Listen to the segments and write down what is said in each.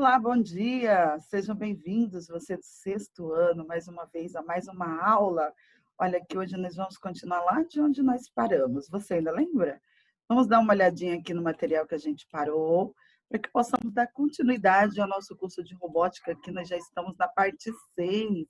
Olá, bom dia, sejam bem-vindos, você do sexto ano, mais uma vez, a mais uma aula. Olha que hoje nós vamos continuar lá de onde nós paramos, você ainda lembra? Vamos dar uma olhadinha aqui no material que a gente parou, para que possamos dar continuidade ao nosso curso de robótica, que nós já estamos na parte 6.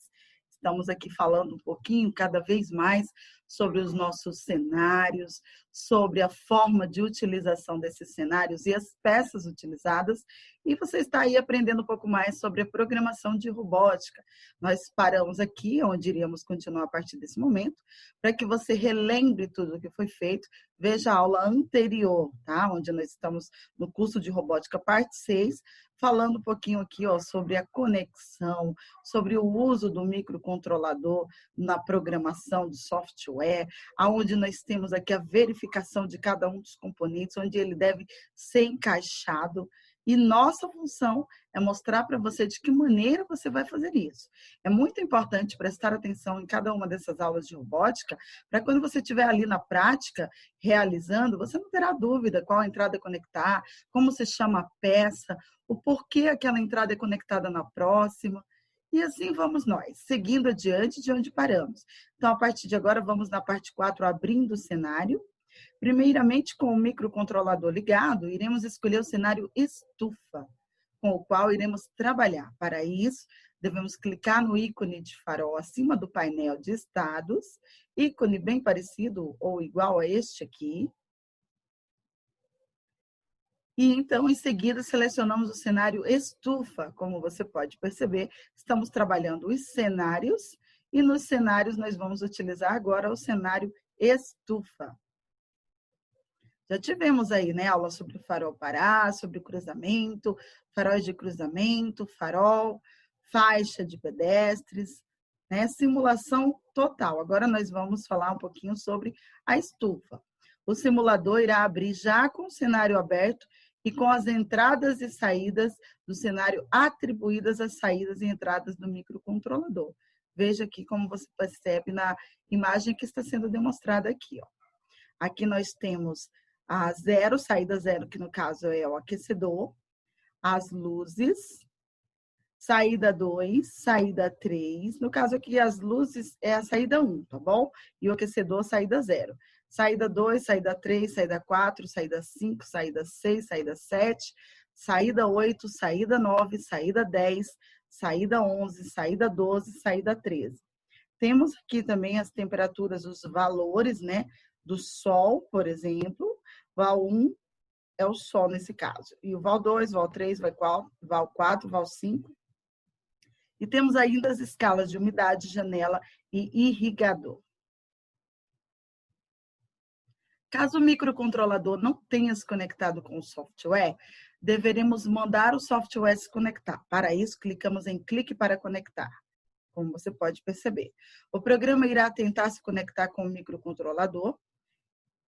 Estamos aqui falando um pouquinho, cada vez mais, sobre os nossos cenários, sobre a forma de utilização desses cenários e as peças utilizadas. E você está aí aprendendo um pouco mais sobre a programação de robótica. Nós paramos aqui, onde iríamos continuar a partir desse momento, para que você relembre tudo o que foi feito, veja a aula anterior, tá? Onde nós estamos no curso de robótica parte 6, falando um pouquinho aqui, ó, sobre a conexão, sobre o uso do microcontrolador na programação de software, aonde nós temos aqui a verificação de cada um dos componentes, onde ele deve ser encaixado. E nossa função é mostrar para você de que maneira você vai fazer isso. É muito importante prestar atenção em cada uma dessas aulas de robótica, para quando você estiver ali na prática, realizando, você não terá dúvida qual entrada conectar, como se chama a peça, o porquê aquela entrada é conectada na próxima. E assim vamos nós, seguindo adiante de onde paramos. Então, a partir de agora, vamos na parte 4, abrindo o cenário. Primeiramente, com o microcontrolador ligado, iremos escolher o cenário estufa, com o qual iremos trabalhar. Para isso, devemos clicar no ícone de farol acima do painel de estados, ícone bem parecido ou igual a este aqui. E então, em seguida, selecionamos o cenário estufa. Como você pode perceber, estamos trabalhando os cenários, e nos cenários nós vamos utilizar agora o cenário estufa. Já tivemos aí, né, aula sobre farol parar, sobre cruzamento, faróis de cruzamento, farol, faixa de pedestres, né, simulação total. Agora nós vamos falar um pouquinho sobre a estufa. O simulador irá abrir já com o cenário aberto e com as entradas e saídas do cenário atribuídas às saídas e entradas do microcontrolador. Veja aqui como você percebe na imagem que está sendo demonstrada aqui, ó. Aqui nós temos a zero, saída zero, que no caso é o aquecedor, as luzes, saída 2, saída 3. No caso aqui, as luzes é a saída 1, tá bom? E o aquecedor, saída 0. Saída 2, saída 3, saída 4, saída 5, saída 6, saída 7, saída 8, saída 9, saída 10, saída 11, saída 12, saída 13. Temos aqui também as temperaturas, os valores, né? Do Sol, por exemplo. Val 1 é o Sol nesse caso. E o Val 2, Val 3, Val 4, Val 5. E temos ainda as escalas de umidade, janela e irrigador. Caso o microcontrolador não tenha se conectado com o software, deveremos mandar o software se conectar. Para isso, clicamos em clique para conectar, como você pode perceber. O programa irá tentar se conectar com o microcontrolador,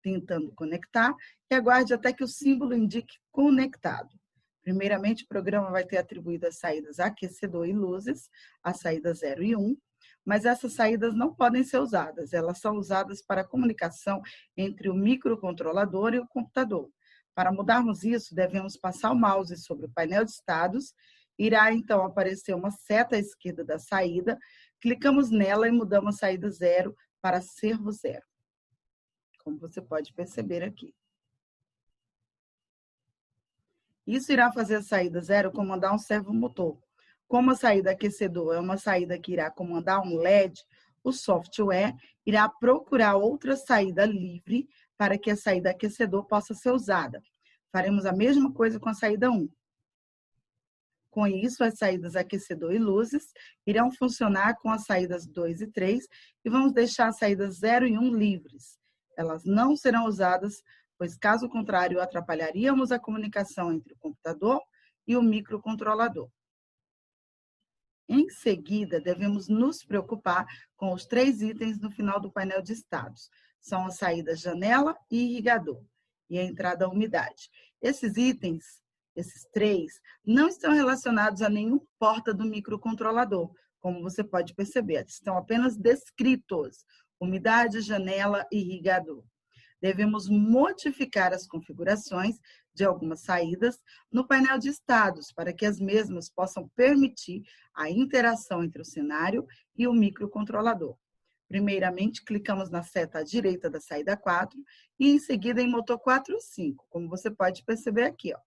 tentando conectar, e aguarde até que o símbolo indique conectado. Primeiramente, o programa vai ter atribuído as saídas aquecedor e luzes, a saída 0 e 1, mas essas saídas não podem ser usadas, elas são usadas para a comunicação entre o microcontrolador e o computador. Para mudarmos isso, devemos passar o mouse sobre o painel de estados, irá então aparecer uma seta à esquerda da saída, clicamos nela e mudamos a saída 0 para servo 0, como você pode perceber aqui. Isso irá fazer a saída 0 comandar um servomotor. Como a saída aquecedor é uma saída que irá comandar um LED, o software irá procurar outra saída livre para que a saída aquecedor possa ser usada. Faremos a mesma coisa com a saída 1. Com isso, as saídas aquecedor e luzes irão funcionar com as saídas 2 e 3 e vamos deixar as saídas 0 e 1 livres. Elas não serão usadas, pois caso contrário, atrapalharíamos a comunicação entre o computador e o microcontrolador. Em seguida, devemos nos preocupar com os 3 itens no final do painel de estados. São a saída janela e irrigador, e a entrada umidade. Esses itens, esses 3, não estão relacionados a nenhuma porta do microcontrolador, como você pode perceber, estão apenas descritos, umidade, janela e irrigador. devemos modificar as configurações de algumas saídas no painel de estados, para que as mesmas possam permitir a interação entre o cenário e o microcontrolador. Primeiramente, clicamos na seta à direita da saída 4 e em seguida em motor 4 e 5, como você pode perceber aqui, ó.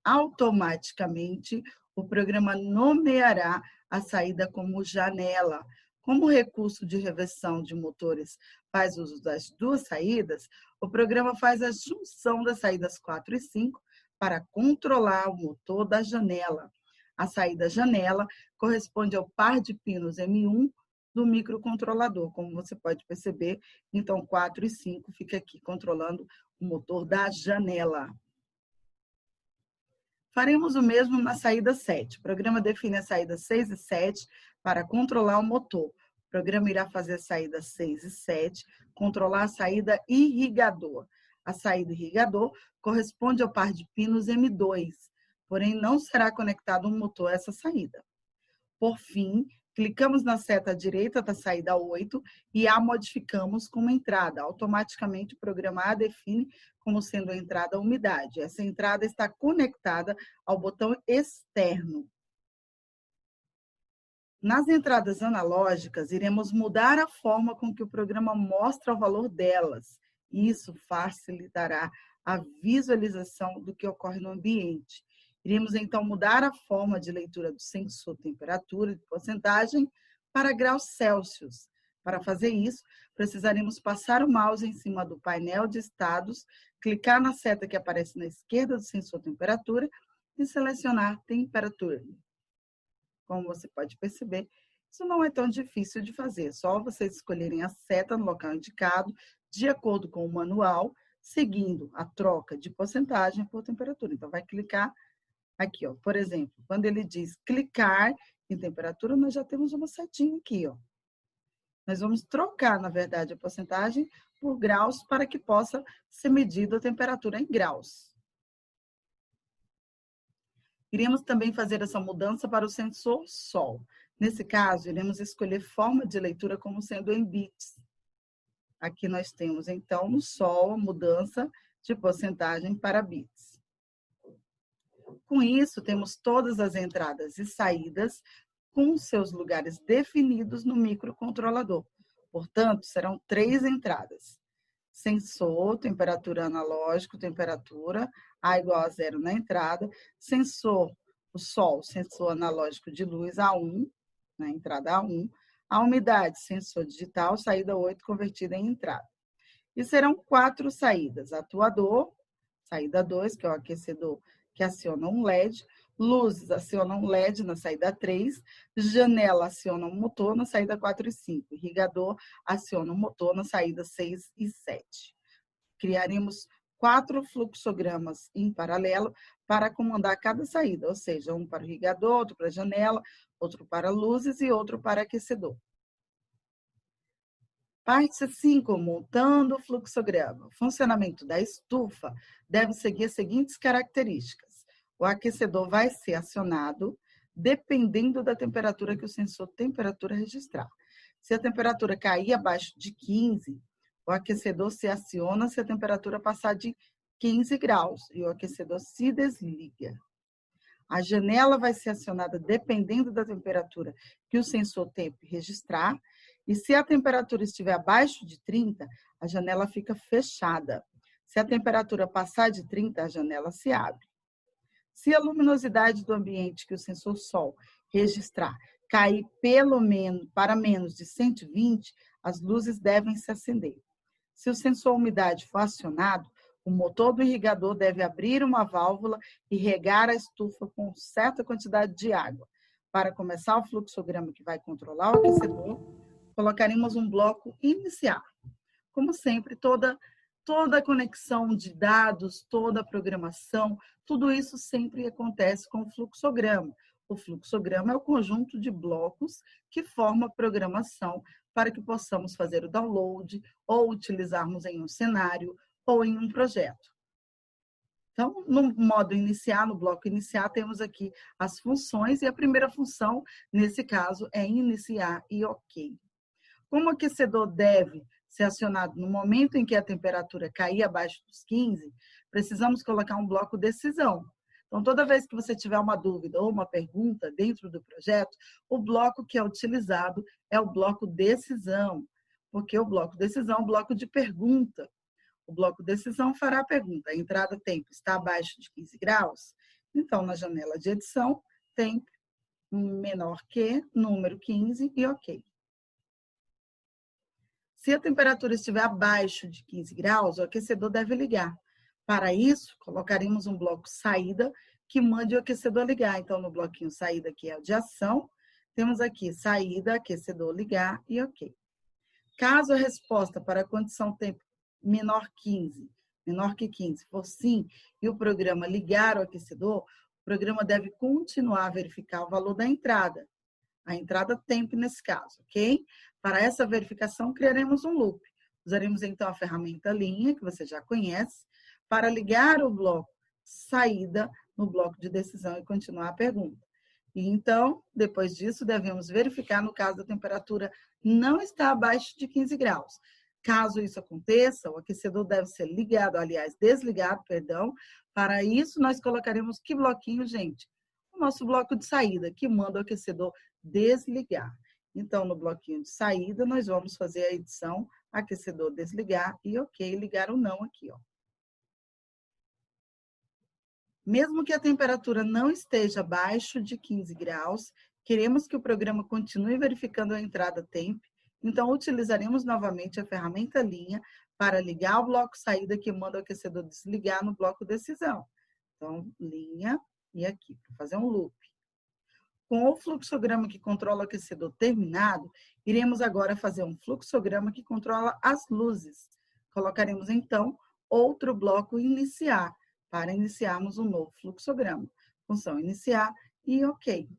Automaticamente, o programa nomeará a saída como janela. Como o recurso de reversão de motores faz uso das duas saídas, o programa faz a junção das saídas 4 e 5 para controlar o motor da janela. A saída janela corresponde ao par de pinos M1 do microcontrolador, como você pode perceber. Então, 4 e 5 fica aqui controlando o motor da janela. Faremos o mesmo na saída 7. O programa define a saída 6 e 7 para controlar o motor. O programa irá fazer a saída 6 e 7, controlar a saída irrigador. A saída irrigador corresponde ao par de pinos M2, porém não será conectado um motor a essa saída. Por fim, clicamos na seta à direita da saída 8 e a modificamos como entrada. Automaticamente, o programa a define como sendo a entrada umidade. Essa entrada está conectada ao botão externo. Nas entradas analógicas, iremos mudar a forma com que o programa mostra o valor delas. Isso facilitará a visualização do que ocorre no ambiente. Iremos, então, mudar a forma de leitura do sensor temperatura de porcentagem para graus Celsius. Para fazer isso, precisaremos passar o mouse em cima do painel de estados, clicar na seta que aparece na esquerda do sensor temperatura e selecionar temperatura. Como você pode perceber, isso não é tão difícil de fazer. É só vocês escolherem a seta no local indicado, de acordo com o manual, seguindo a troca de porcentagem por temperatura. Então, vai clicar aqui, ó. Por exemplo, quando ele diz clicar em temperatura, nós já temos uma setinha aqui, ó. Nós vamos trocar, na verdade, a porcentagem por graus para que possa ser medida a temperatura em graus. Iremos também fazer essa mudança para o sensor Sol. Nesse caso, iremos escolher forma de leitura como sendo em bits. Aqui nós temos, então, no Sol, a mudança de porcentagem para bits. Com isso, temos todas as entradas e saídas com seus lugares definidos no microcontrolador. Portanto, serão 3 entradas. Sensor, temperatura analógico, temperatura, A igual a 0 na entrada. Sensor, o Sol, sensor analógico de luz, A1, na entrada A1. A umidade, sensor digital, saída 8, convertida em entrada. E serão 4 saídas. Atuador, saída 2, que é o aquecedor que aciona um LED. Luzes acionam um LED na saída 3. Janela aciona um motor na saída 4 e 5. Irrigador aciona um motor na saída 6 e 7. Criaremos 4 fluxogramas em paralelo para comandar cada saída, ou seja, um para o irrigador, outro para a janela, outro para luzes e outro para aquecedor. Parte 5, montando o fluxograma. O funcionamento da estufa deve seguir as seguintes características. O aquecedor vai ser acionado dependendo da temperatura que o sensor temperatura registrar. Se a temperatura cair abaixo de 15, o aquecedor se aciona se a temperatura passar de 15 graus e o aquecedor se desliga. A janela vai ser acionada dependendo da temperatura que o sensor temp registrar. E se a temperatura estiver abaixo de 30, a janela fica fechada. Se a temperatura passar de 30, a janela se abre. Se a luminosidade do ambiente que o sensor Sol registrar cair para menos de 120, as luzes devem se acender. Se o sensor umidade for acionado, o motor do irrigador deve abrir uma válvula e regar a estufa com certa quantidade de água. Para começar o fluxograma que vai controlar o aquecedor, colocaremos um bloco iniciar. Como sempre, toda a conexão de dados, toda a programação, tudo isso sempre acontece com o fluxograma. O fluxograma é o conjunto de blocos que forma a programação para que possamos fazer o download ou utilizarmos em um cenário ou em um projeto. Então, no modo iniciar, no bloco iniciar, temos aqui as funções e a primeira função, nesse caso, é iniciar e OK. Como o aquecedor deve ser acionado no momento em que a temperatura cair abaixo dos 15, precisamos colocar um bloco decisão. Então, toda vez que você tiver uma dúvida ou uma pergunta dentro do projeto, o bloco que é utilizado é o bloco decisão, porque o bloco decisão é um bloco de pergunta. O bloco decisão fará a pergunta: a entrada tempo está abaixo de 15 graus? Então, na janela de edição, tempo menor que, número 15 e ok. Se a temperatura estiver abaixo de 15 graus, o aquecedor deve ligar. Para isso, colocaremos um bloco saída que mande o aquecedor ligar. Então, no bloquinho saída, que é o de ação, temos aqui saída, aquecedor ligar e ok. Caso a resposta para a condição tempo menor que 15 for sim, e o programa ligar o aquecedor, o programa deve continuar a verificar o valor da entrada. A entrada tempo nesse caso, ok? Para essa verificação, criaremos um loop. Usaremos então a ferramenta linha, que você já conhece, para ligar o bloco saída no bloco de decisão e continuar a pergunta. E então, depois disso, devemos verificar no caso da temperatura não está abaixo de 15 graus. Caso isso aconteça, o aquecedor deve ser ligado, aliás, desligado, perdão. Para isso, nós colocaremos que bloquinho, gente? O nosso bloco de saída, que manda o aquecedor desligar. Então, no bloquinho de saída, nós vamos fazer a edição aquecedor desligar e ok, ligar ou não aqui, ó. Mesmo que a temperatura não esteja abaixo de 15 graus, queremos que o programa continue verificando a entrada temp, então utilizaremos novamente a ferramenta linha para ligar o bloco saída que manda o aquecedor desligar no bloco decisão. Então, linha e aqui, para fazer um loop. Com o fluxograma que controla o aquecedor terminado, iremos agora fazer um fluxograma que controla as luzes. Colocaremos, então, outro bloco iniciar, para iniciarmos um novo fluxograma. Função iniciar e ok.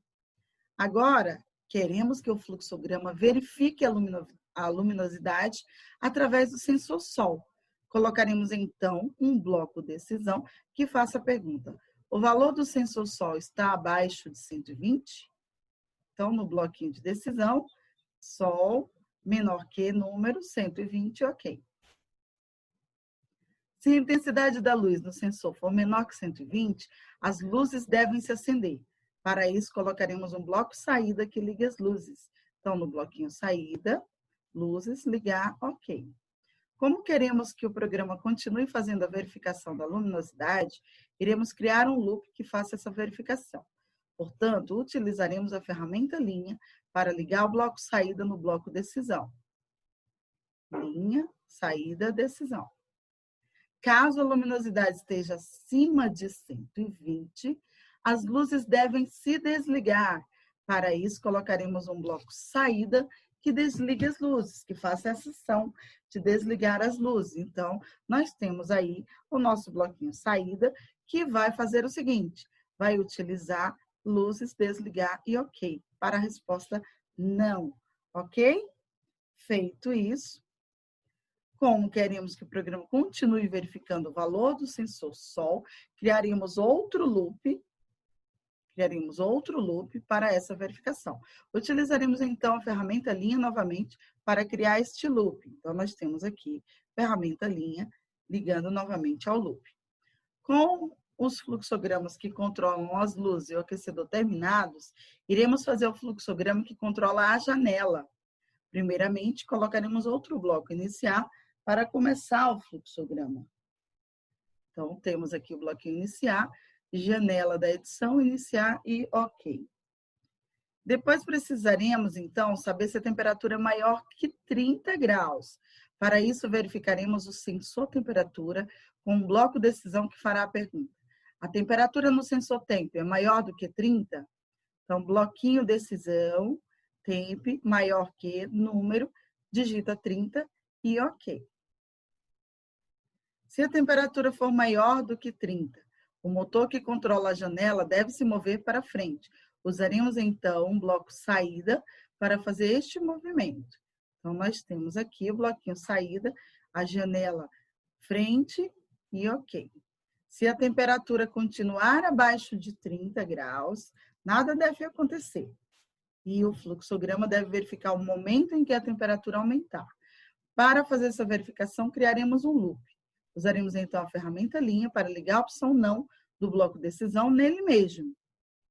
Agora, queremos que o fluxograma verifique a luminosidade através do sensor Sol. Colocaremos, então, um bloco decisão que faça a pergunta: o valor do sensor Sol está abaixo de 120? Então, no bloquinho de decisão, Sol menor que número 120, ok. Se a intensidade da luz no sensor for menor que 120, as luzes devem se acender. Para isso, colocaremos um bloco saída que ligue as luzes. Então, no bloquinho saída, luzes, ligar, ok. Como queremos que o programa continue fazendo a verificação da luminosidade, iremos criar um loop que faça essa verificação. Portanto, utilizaremos a ferramenta linha para ligar o bloco saída no bloco decisão. Linha, saída, decisão. Caso a luminosidade esteja acima de 120, as luzes devem se desligar. Para isso, colocaremos um bloco saída que desligue as luzes, que faça essa ação de desligar as luzes. Então, nós temos aí o nosso bloquinho saída, que vai fazer o seguinte: vai utilizar luzes, desligar e ok. Para a resposta não, ok? Feito isso, como queremos que o programa continue verificando o valor do sensor Sol, criaremos outro loop para essa verificação. Utilizaremos, então, a ferramenta linha novamente para criar este loop. Então, nós temos aqui ferramenta linha ligando novamente ao loop. Com os fluxogramas que controlam as luzes e o aquecedor terminados, iremos fazer o fluxograma que controla a janela. Primeiramente, colocaremos outro bloco iniciar para começar o fluxograma. Então, temos aqui o bloquinho iniciar, janela da edição, iniciar e ok. Depois precisaremos, então, saber se a temperatura é maior que 30 graus. Para isso, verificaremos o sensor temperatura com um bloco decisão que fará a pergunta: a temperatura no sensor temp é maior do que 30? Então, bloquinho decisão, temp, maior que, número, digita 30 e ok. Se a temperatura for maior do que 30, o motor que controla a janela deve se mover para frente. Usaremos, então, um bloco saída para fazer este movimento. Então, nós temos aqui o bloquinho saída, a janela frente e ok. Se a temperatura continuar abaixo de 30 graus, nada deve acontecer. E o fluxograma deve verificar o momento em que a temperatura aumentar. Para fazer essa verificação, criaremos um loop. Usaremos então a ferramenta linha para ligar a opção não do bloco decisão nele mesmo.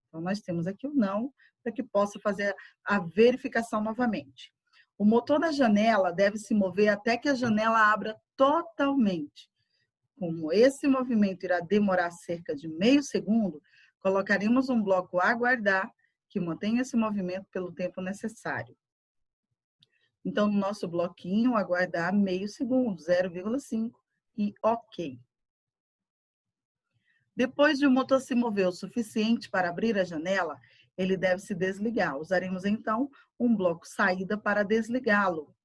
Então, nós temos aqui o não para que possa fazer a verificação novamente. O motor da janela deve se mover até que a janela abra totalmente. Como esse movimento irá demorar cerca de meio segundo, colocaremos um bloco aguardar que mantenha esse movimento pelo tempo necessário. Então, no nosso bloquinho, aguardar meio segundo, 0,5 e OK. Depois de o motor se mover o suficiente para abrir a janela, ele deve se desligar. Usaremos, então, um bloco saída para desligá-lo.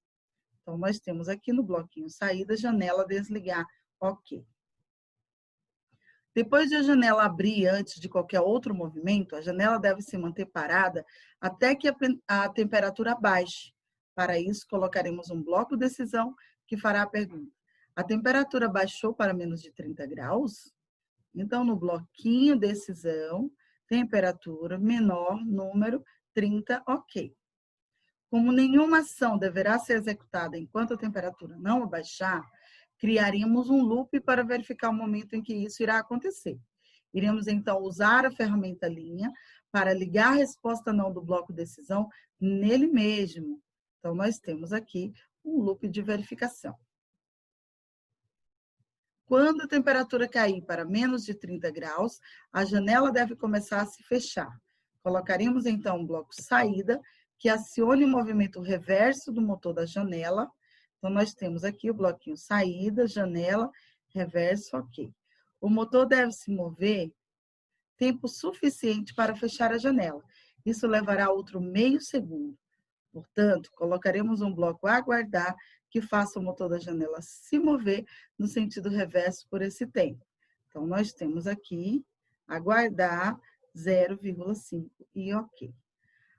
Então, nós temos aqui no bloquinho saída, janela desligar, OK. Depois de a janela abrir antes de qualquer outro movimento, a janela deve se manter parada até que a temperatura baixe. Para isso, colocaremos um bloco decisão que fará a pergunta: a temperatura baixou para menos de 30 graus? Então, no bloquinho decisão, temperatura menor, número 30, OK. Como nenhuma ação deverá ser executada enquanto a temperatura não abaixar, criaremos um loop para verificar o momento em que isso irá acontecer. Iremos, então, usar a ferramenta linha para ligar a resposta não do bloco decisão nele mesmo. Então, nós temos aqui um loop de verificação. Quando a temperatura cair para menos de 30 graus, a janela deve começar a se fechar. Colocaremos, então, um bloco saída que acione o movimento reverso do motor da janela. Então, nós temos aqui o bloquinho saída, janela, reverso, OK. O motor deve se mover tempo suficiente para fechar a janela. Isso levará outro meio segundo. Portanto, colocaremos um bloco aguardar que faça o motor da janela se mover no sentido reverso por esse tempo. Então, nós temos aqui aguardar 0,5 e OK.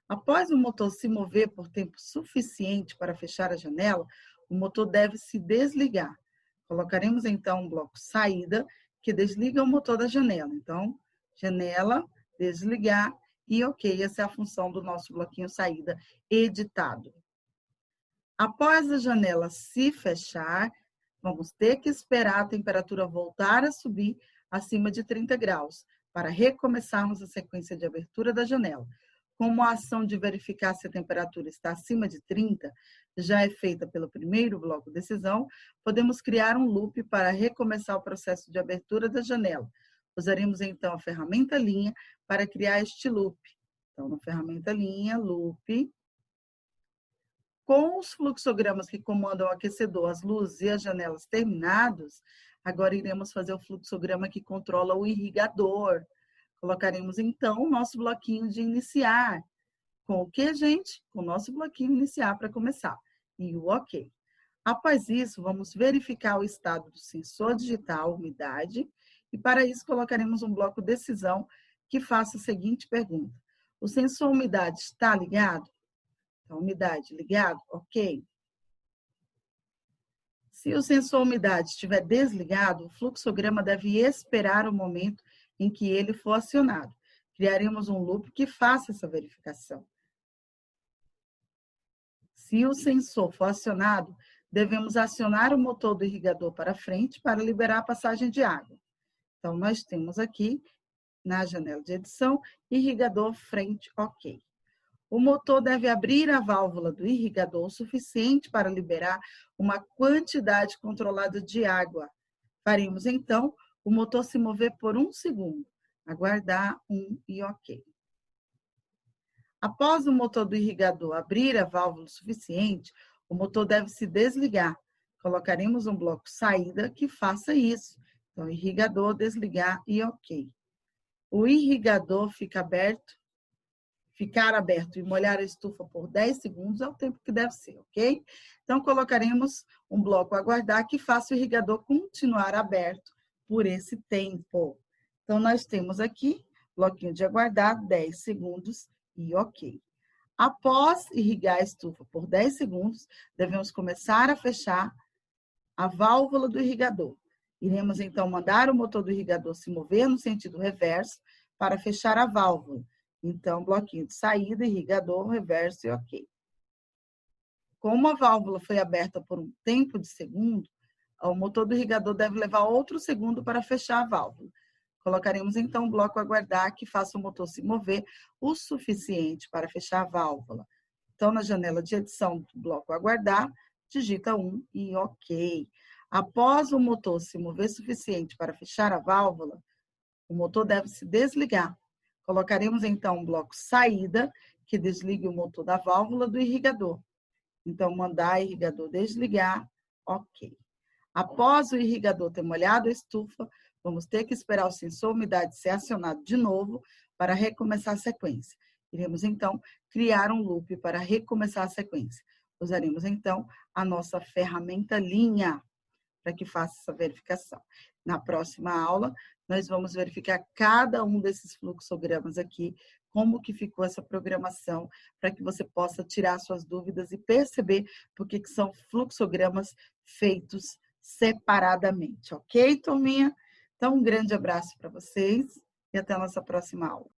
Após o motor se mover por tempo suficiente para fechar a janela, o motor deve se desligar. Colocaremos, então, um bloco saída que desliga o motor da janela. Então, janela, desligar e OK. Essa é a função do nosso bloquinho saída editado. Após a janela se fechar, vamos ter que esperar a temperatura voltar a subir acima de 30 graus para recomeçarmos a sequência de abertura da janela. Como a ação de verificar se a temperatura está acima de 30 já é feita pelo primeiro bloco decisão, podemos criar um loop para recomeçar o processo de abertura da janela. Usaremos, então, a ferramenta linha para criar este loop. Então, na ferramenta linha, loop. Com os fluxogramas que comandam o aquecedor, as luzes e as janelas terminados, agora iremos fazer o fluxograma que controla o irrigador. Colocaremos, então, o nosso bloquinho de iniciar. Com o que, gente? Com o nosso bloquinho iniciar para começar. E o OK. Após isso, vamos verificar o estado do sensor digital, umidade, e para isso colocaremos um bloco decisão que faça a seguinte pergunta: o sensor umidade está ligado? Então, umidade ligado? OK. Se o sensor umidade estiver desligado, o fluxograma deve esperar o momento em que ele for acionado. Criaremos um loop que faça essa verificação. Se o sensor for acionado, devemos acionar o motor do irrigador para frente para liberar a passagem de água. Então, nós temos aqui, na janela de edição, irrigador frente, OK. O motor deve abrir a válvula do irrigador o suficiente para liberar uma quantidade controlada de água. Faremos, então, o motor se mover por 1 segundo. Aguardar 1 e OK. Após o motor do irrigador abrir a válvula o suficiente, o motor deve se desligar. Colocaremos um bloco saída que faça isso. Então, irrigador, desligar e OK. O irrigador ficar aberto e molhar a estufa por 10 segundos é o tempo que deve ser, OK? Então, colocaremos um bloco aguardar que faça o irrigador continuar aberto por esse tempo. Então, nós temos aqui, bloquinho de aguardar, 10 segundos e OK. Após irrigar a estufa por 10 segundos, devemos começar a fechar a válvula do irrigador. Iremos, então, mandar o motor do irrigador se mover no sentido reverso para fechar a válvula. Então, bloquinho de saída, irrigador, reverso e OK. Como a válvula foi aberta por um tempo de segundo, o motor do irrigador deve levar outro segundo para fechar a válvula. Colocaremos então um bloco aguardar que faça o motor se mover o suficiente para fechar a válvula. Então, na janela de edição do bloco aguardar, digita 1 e OK. Após o motor se mover suficiente para fechar a válvula, o motor deve se desligar. Colocaremos então um bloco saída, que desligue o motor da válvula do irrigador. Então, mandar o irrigador desligar, OK. Após o irrigador ter molhado a estufa, vamos ter que esperar o sensor umidade ser acionado de novo para recomeçar a sequência. Iremos, então, criar um loop para recomeçar a sequência. Usaremos, então, a nossa ferramenta linha para que faça essa verificação. Na próxima aula, nós vamos verificar cada um desses fluxogramas aqui, como que ficou essa programação, para que você possa tirar suas dúvidas e perceber por que são fluxogramas feitos separadamente, ok, turminha? Então, um grande abraço para vocês e até a nossa próxima aula.